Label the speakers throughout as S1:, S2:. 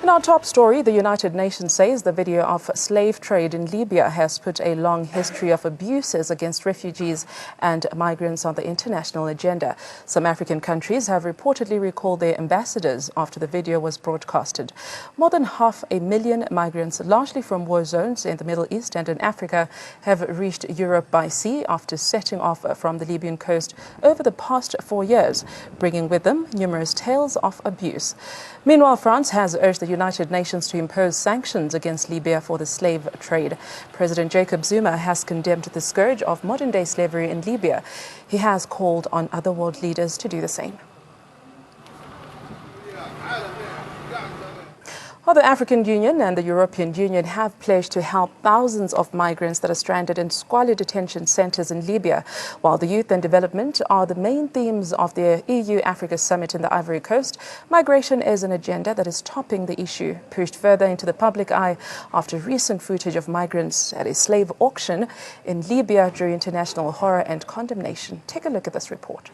S1: In our top story, the United Nations says the video of slave trade in Libya has put a long history of abuses against refugees and migrants on the international agenda. Some African countries have reportedly recalled their ambassadors after the video was broadcasted. More than 500,000 migrants, largely from war zones in the Middle East and in Africa, have reached Europe by sea after setting off from the Libyan coast over the past 4 years, bringing with them numerous tales of abuse. Meanwhile, France has urged the United Nations to impose sanctions against Libya for the slave trade. President Jacob Zuma has condemned the scourge of modern-day slavery in Libya. He has called on other world leaders to do the same. Well, the African Union and the European Union have pledged to help thousands of migrants that are stranded in squalid detention centres in Libya. While the youth and development are the main themes of the EU-Africa summit in the Ivory Coast, migration is an agenda that is topping the issue, pushed further into the public eye after recent footage of migrants at a slave auction in Libya drew international horror and condemnation. Take a look at this report.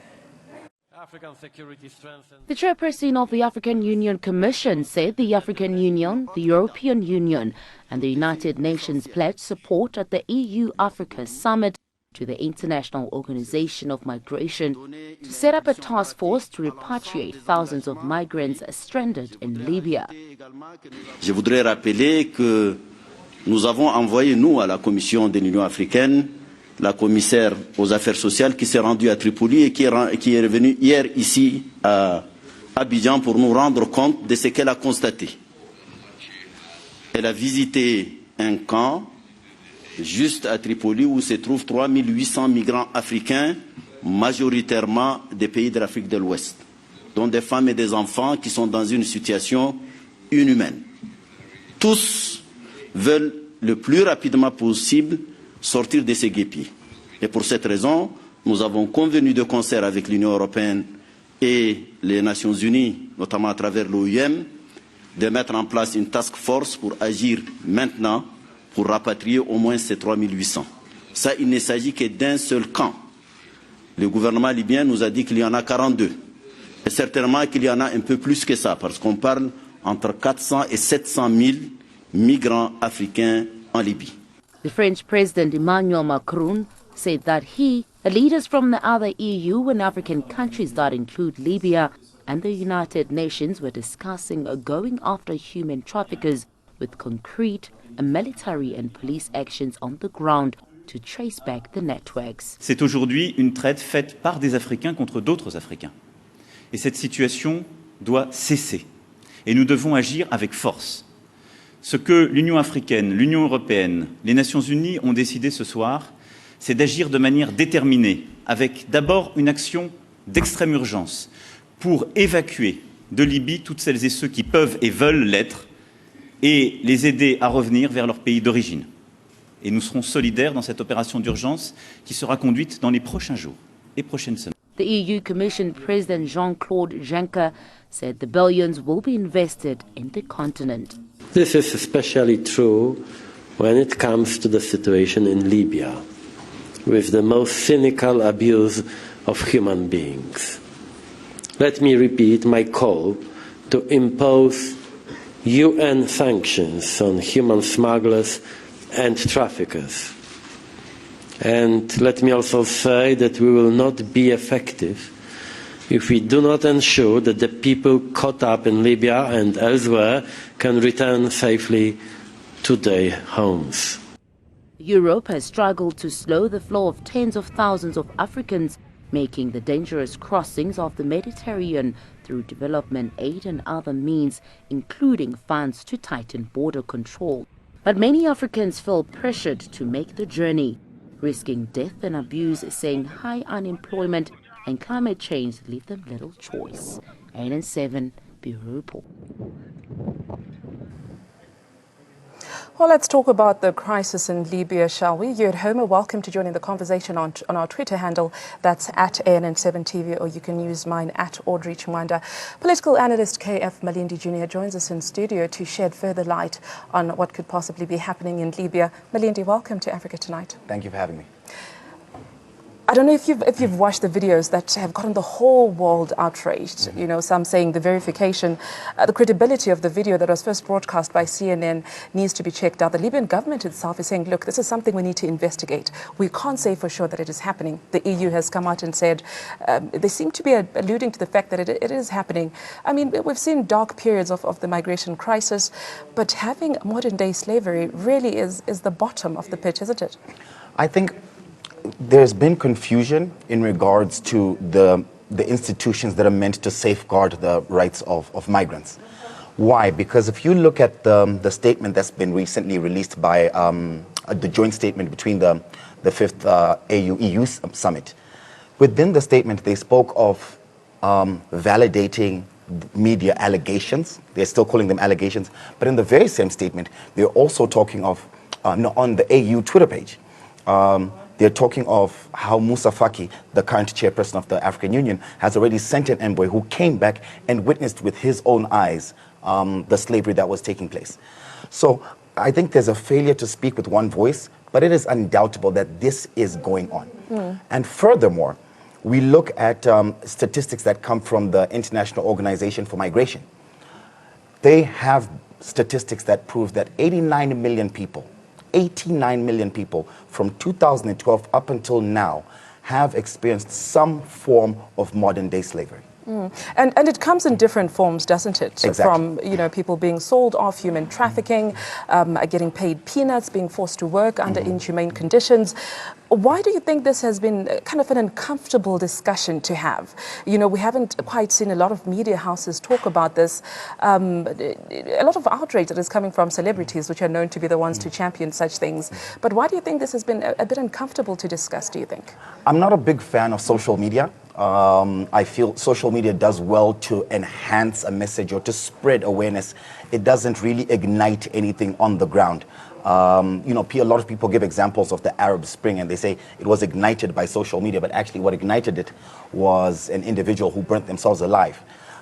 S2: The chairperson of the African Union Commission said the African Union, the European Union and the United Nations pledged support at the EU-Africa Summit to the International Organization of Migration to set up a task force to repatriate thousands of migrants stranded in Libya.
S3: Je voudrais rappeler que nous avons envoyé, nous, à la Commission de l'Union africaine, la commissaire aux affaires sociales qui s'est rendue à Tripoli et qui est revenue hier ici à Abidjan pour nous rendre compte de ce qu'elle a constaté. Elle a visité un camp juste à Tripoli où se trouvent 3800 migrants africains, majoritairement des pays de l'Afrique de l'Ouest, dont des femmes et des enfants qui sont dans une situation inhumaine. Tous veulent le plus rapidement possible sortir de ces guêpiers. Et pour cette raison, nous avons convenu de concert avec l'Union européenne et les Nations unies, notamment à travers l'OIM, de mettre en place une task force pour agir maintenant pour rapatrier au moins ces 3800. Ça, il ne s'agit que d'un seul camp. Le gouvernement libyen nous a dit qu'il y en a 42. Et certainement qu'il y en a un peu plus que ça, parce qu'on parle entre 400 et 700 000 migrants africains en Libye.
S2: The French President Emmanuel Macron said that he, the leaders from the other EU and African countries that include Libya, and the United Nations were discussing going after human traffickers with concrete military and police actions on the ground to trace back the networks.
S4: C'est aujourd'hui une traite faite par des Africains contre d'autres Africains. Et cette situation doit cesser. Et nous devons agir avec force. Ce que l'Union africaine, l'Union européenne, les Nations unies ont décidé ce soir, c'est d'agir de manière déterminée, avec d'abord une action d'extrême urgence pour évacuer de Libye toutes celles et ceux qui peuvent et veulent l'être et les aider à revenir vers leur pays d'origine. Et nous serons solidaires dans cette opération d'urgence qui sera conduite dans les prochains jours et prochaines semaines.
S2: The EU Commission President Jean-Claude Juncker said the billions will be invested in the continent.
S5: This is especially true when it comes to the situation in Libya, with the most cynical abuse of human beings. Let me repeat my call to impose UN sanctions on human smugglers and traffickers. And let me also say that we will not be effective if we do not ensure that the people caught up in Libya and elsewhere can return safely to their homes.
S2: Europe has struggled to slow the flow of tens of thousands of Africans making the dangerous crossings of the Mediterranean through development aid and other means, including funds to tighten border control. But many Africans feel pressured to make the journey, risking death and abuse, saying high unemployment and climate change leave them little choice. 8 and 7, Bureau Report.
S1: Well, let's talk about the crisis in Libya, shall we? You at home are welcome to join in the conversation on our Twitter handle. That's at ANN7TV, or you can use mine at Audrey Chimwanda. Political analyst KF Malindi Jr. joins us in studio to shed further light on what could possibly be happening in Libya. Malindi, welcome to Africa Tonight.
S6: Thank you for having me.
S1: I don't know if you've watched the videos that have gotten the whole world outraged. You know, some saying the verification, the credibility of the video that was first broadcast by CNN needs to be checked out. The Libyan government itself is saying, look, this is something we need to investigate. We can't say for sure that it is happening. The EU has come out and said they seem to be alluding to the fact that it is happening. I mean, we've seen dark periods of the migration crisis, but having modern day slavery really is the bottom of the pitch, isn't it?
S6: I think there's been confusion in regards to the institutions that are meant to safeguard the rights of migrants. Why? Because if you look at the statement that's been recently released by the joint statement between the fifth AU-EU summit, within the statement they spoke of validating media allegations. They're still calling them allegations, but in the very same statement they're also talking of on the AU Twitter page. They're talking of how Moussa Faki, the current chairperson of the African Union, has already sent an envoy who came back and witnessed with his own eyes the slavery that was taking place. So I think there's a failure to speak with one voice, but it is undoubtable that this is going on. And furthermore, we look at statistics that come from the International Organization for Migration. They have statistics that prove that 89 million people from 2012 up until now have experienced some form of modern-day slavery.
S1: And it comes in different forms, doesn't it?
S6: Exactly.
S1: From, you know, people being sold off, human trafficking, getting paid peanuts, being forced to work under inhumane conditions. Why do you think this has been kind of an uncomfortable discussion to have? You know, we haven't quite seen a lot of media houses talk about this. A lot of outrage that is coming from celebrities, which are known to be the ones to champion such things. But why do you think this has been a bit uncomfortable to discuss, do you think?
S6: I'm not a big fan of social media. I feel social media does well to enhance a message or to spread awareness. It doesn't really ignite anything on the ground. You know, a lot of people give examples of the Arab Spring and they say it was ignited by social media, but actually what ignited it was an individual who burnt themselves alive.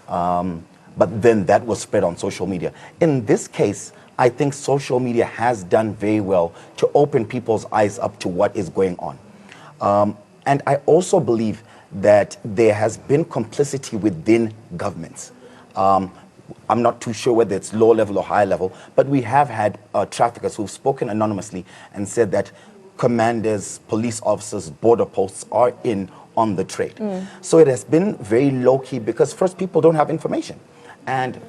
S6: But then that was spread on social media. In this case, I think social media has done very well to open people's eyes up to what is going on. And I also believe that there has been complicity within governments. I'm not too sure whether it's low level or high level, but we have had traffickers who've spoken anonymously and said that commanders, police officers, border posts are in on the trade. So it has been very low-key because first, people don't have information and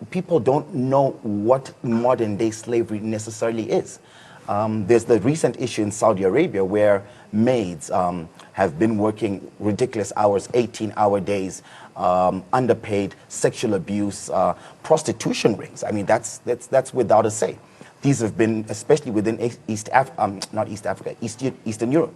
S6: people don't know what modern-day slavery necessarily is. There's the recent issue in Saudi Arabia where maids have been working ridiculous hours, 18-hour days, underpaid, sexual abuse, prostitution rings. I mean, that's without a say. These have been, especially within Eastern Europe.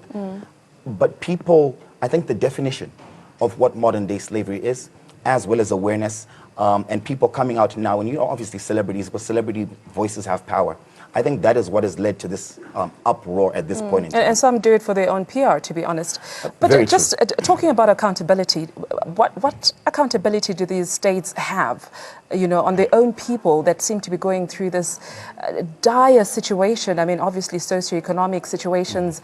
S6: But people, I think the definition of what modern-day slavery is, as well as awareness, and people coming out now, and you know, obviously celebrities, but celebrity voices have power. I think that is what has led to this uproar at this point in time.
S1: And some do it for their own PR, to be honest. But just talking about accountability, what accountability do these states have, you know, on their own people that seem to be going through this dire situation? I mean, obviously socioeconomic situations,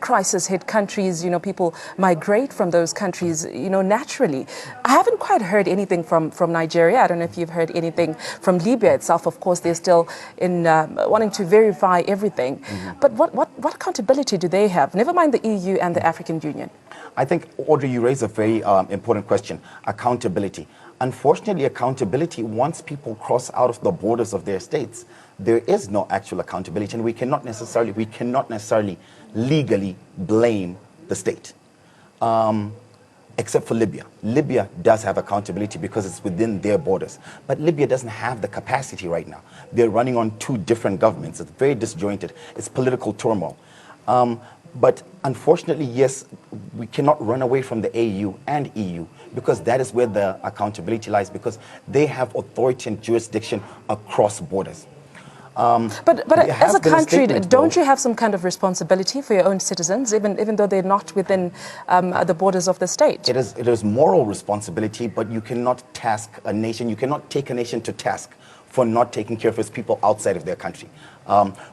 S1: crisis-hit countries, you know, people migrate from those countries, you know, naturally. I haven't quite heard anything from Nigeria. I don't know if you've heard anything from Libya itself. Of course, they're still in wanting to verify everything. But what accountability do they have? Never mind the EU and the African Union.
S6: I think, Audrey, you raise a very important question, accountability. Unfortunately, accountability, once people cross out of the borders of their states, there is no actual accountability, and we cannot necessarily legally blame the state. Except for Libya. Libya does have accountability because it's within their borders. But Libya doesn't have the capacity right now. They're running on two different governments. It's very disjointed. It's political turmoil. But unfortunately, yes, we cannot run away from the AU and EU because that is where the accountability lies, because they have authority and jurisdiction across borders.
S1: But as a country, don't you have some kind of responsibility for your own citizens, even though they're not within the borders of the state?
S6: It is moral responsibility, but you cannot task a nation, you cannot take a nation to task for not taking care of its people outside of their country.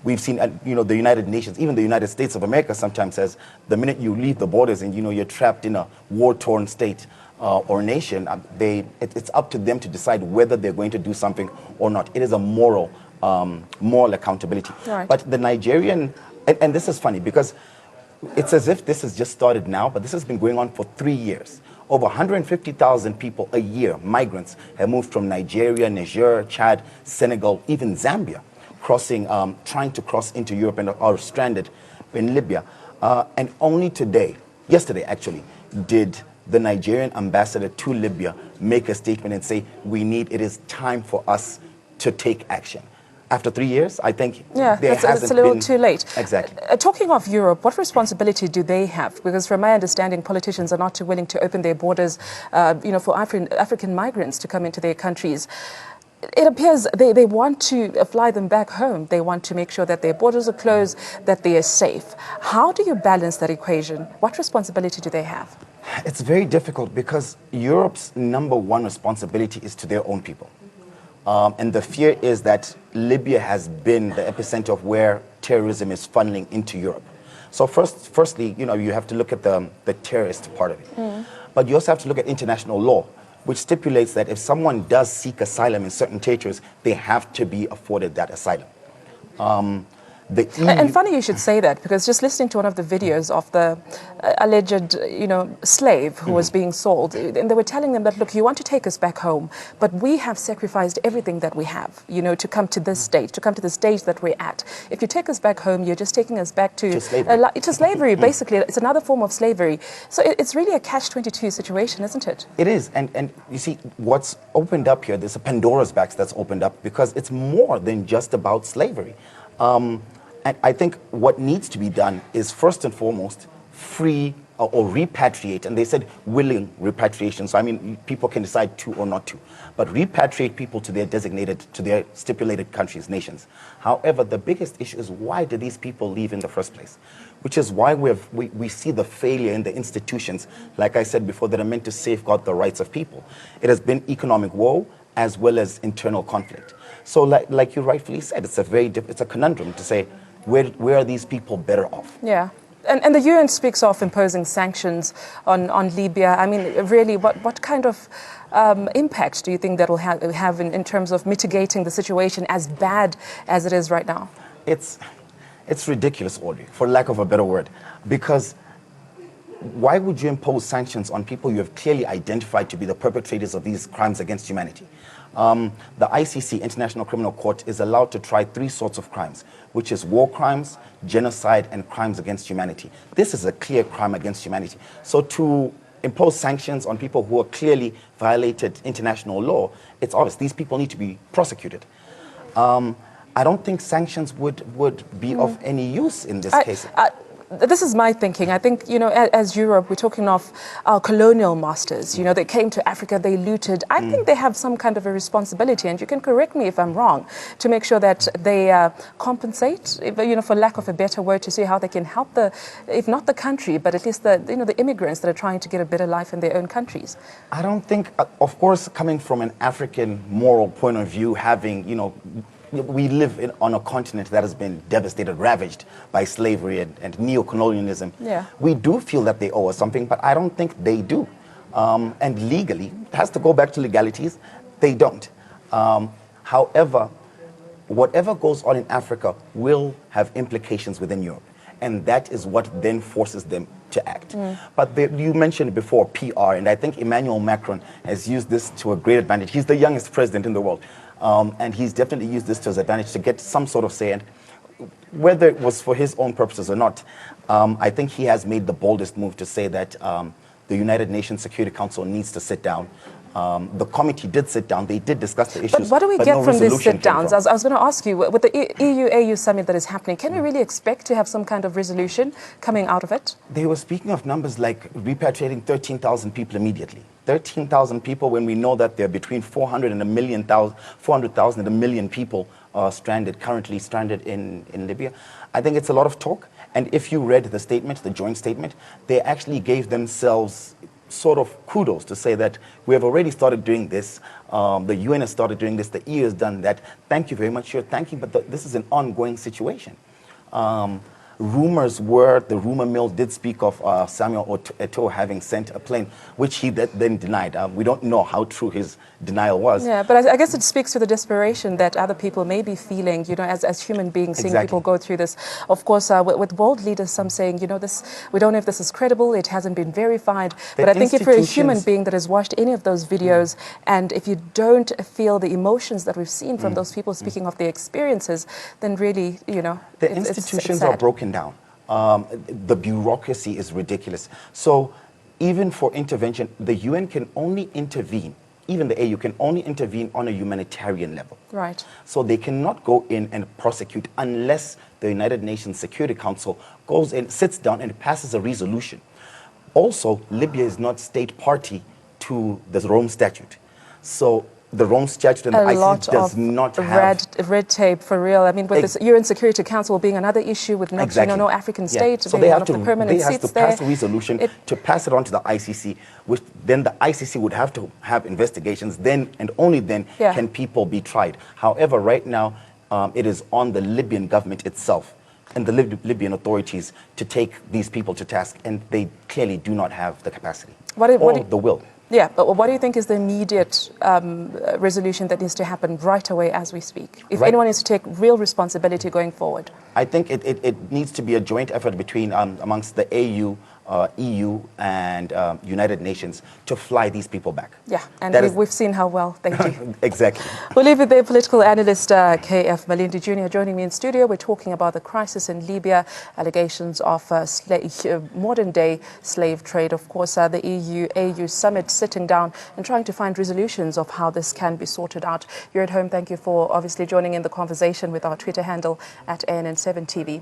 S6: We've seen, the United Nations, even the United States of America sometimes says, the minute you leave the borders and, you're trapped in a war-torn state or nation, it's up to them to decide whether they're going to do something or not. It is a moral accountability.
S1: Right.
S6: But the Nigerian, and this is funny because it's as if this has just started now, but this has been going on for 3 years. Over 150,000 people a year, migrants, have moved from Nigeria, Niger, Chad, Senegal, even Zambia, trying to cross into Europe and are stranded in Libya. And only yesterday actually, did the Nigerian ambassador to Libya make a statement and say, it is time for us to take action. After 3 years, I think
S1: it's a little too late.
S6: Exactly.
S1: Talking of Europe, what responsibility do they have? Because from my understanding, politicians are not too willing to open their borders, for African migrants to come into their countries. It appears they want to fly them back home. They want to make sure that their borders are closed, that they are safe. How do you balance that equation? What responsibility do they have?
S6: It's very difficult because Europe's #1 responsibility is to their own people. And the fear is that Libya has been the epicenter of where terrorism is funneling into Europe. So firstly, you have to look at the terrorist part of it. But you also have to look at international law, which stipulates that if someone does seek asylum in certain territories, they have to be afforded that asylum.
S1: And funny you should say that, because just listening to one of the videos of the alleged, slave who was being sold, and they were telling them that, look, you want to take us back home, but we have sacrificed everything that we have, to come to this stage, that we're at. If you take us back home, you're just taking us back to slavery, basically. It's another form of slavery. So it's really a catch-22 situation, isn't it?
S6: It is. And you see, what's opened up here, there's a Pandora's box that's opened up because it's more than just about slavery. And I think what needs to be done is first and foremost free or repatriate, and they said willing repatriation. So people can decide to or not to, but repatriate people to their stipulated countries, nations. However, the biggest issue is why do these people leave in the first place? Which is why we see the failure in the institutions, like I said before, that are meant to safeguard the rights of people. It has been economic woe as well as internal conflict. So like you rightfully said, it's a conundrum to say, where are these people better off?
S1: Yeah. And the UN speaks of imposing sanctions on Libya. Really, what kind of impact do you think that will have in terms of mitigating the situation as bad as it is right now?
S6: It's ridiculous, Audrey, for lack of a better word, because why would you impose sanctions on people you have clearly identified to be the perpetrators of these crimes against humanity? The ICC, International Criminal Court, is allowed to try 3 sorts of crimes, which is war crimes, genocide, and crimes against humanity. This is a clear crime against humanity. So to impose sanctions on people who have clearly violated international law, it's obvious. These people need to be prosecuted. I don't think sanctions would be of any use in this case.
S1: This is my thinking. I think, as Europe, we're talking of our colonial masters. They came to Africa, they looted. I think they have some kind of a responsibility, and you can correct me if I'm wrong, to make sure that they compensate, for lack of a better word, to see how they can help if not the country, but at least the immigrants that are trying to get a better life in their own countries.
S6: I don't think, of course, coming from an African moral point of view, having, we live on a continent that has been devastated, ravaged by slavery and neo-colonialism.
S1: Yeah.
S6: We do feel that they owe us something, but I don't think they do. And legally, it has to go back to legalities, they don't. However, whatever goes on in Africa will have implications within Europe. And that is what then forces them to act. But you mentioned before PR, and I think Emmanuel Macron has used this to a great advantage. He's the youngest president in the world. And he's definitely used this to his advantage to get some sort of say. And whether it was for his own purposes or not, I think he has made the boldest move to say that the United Nations Security Council needs to sit down. The committee did sit down. They did discuss the issues.
S1: But what do we get from these sit-downs? I was going to ask you, with the EU-AU summit that is happening, can we really expect to have some kind of resolution coming out of it?
S6: They were speaking of numbers like repatriating 13,000 people immediately. 13,000 people when we know that there are between 400,000 and a million people currently stranded in Libya. I think it's a lot of talk. And if you read the statement, the joint statement, they actually gave themselves sort of kudos to say that we have already started doing this. The UN has started doing this. The EU has done that. Thank you very much. Thank you, but this is an ongoing situation. Rumors were, the rumor mill did speak of Samuel Eto'o having sent a plane, which he then denied. We don't know how true his denial was.
S1: Yeah, but I guess it speaks to the desperation that other people may be feeling, you know, as human beings, seeing people go through this. Of course, with world leaders, some saying, you know, we don't know if this is credible, it hasn't been verified. But I think if you're a human being that has watched any of those videos, and if you don't feel the emotions that we've seen from those people speaking of their experiences, then really, you know,
S6: the institutions are broken down. The bureaucracy is ridiculous. So even for intervention, the UN can only intervene, even the AU can only intervene on a humanitarian level.
S1: Right.
S6: So they cannot go in and prosecute unless the United Nations Security Council goes in, sits down and passes a resolution. Also, Libya is not state party to the Rome Statute. So the Rome Statute and the ICC does not have
S1: red tape for real. I mean, with this UN Security Council being another issue with not, you know, no African state,
S6: so they have to
S1: pass
S6: a resolution to pass it on to the ICC, which then the ICC would have to have investigations. Then and only then can people be tried. However, right now it is on the Libyan government itself and the Libyan authorities to take these people to task, and they clearly do not have the capacity or the will.
S1: Yeah, but what do you think is the immediate resolution that needs to happen right away as we speak? If anyone needs to take real responsibility going forward? I think it needs to be a joint effort between amongst the AU, EU and United Nations to fly these people back. Yeah, and we've seen how well they do. Exactly. We'll leave it there. Political analyst KF Malindi Jr. joining me in studio. We're talking about the crisis in Libya, allegations of modern-day slave trade. Of course, the EU-AU summit sitting down and trying to find resolutions of how this can be sorted out. You're at home. Thank you for obviously joining in the conversation with our Twitter handle at ANN7TV.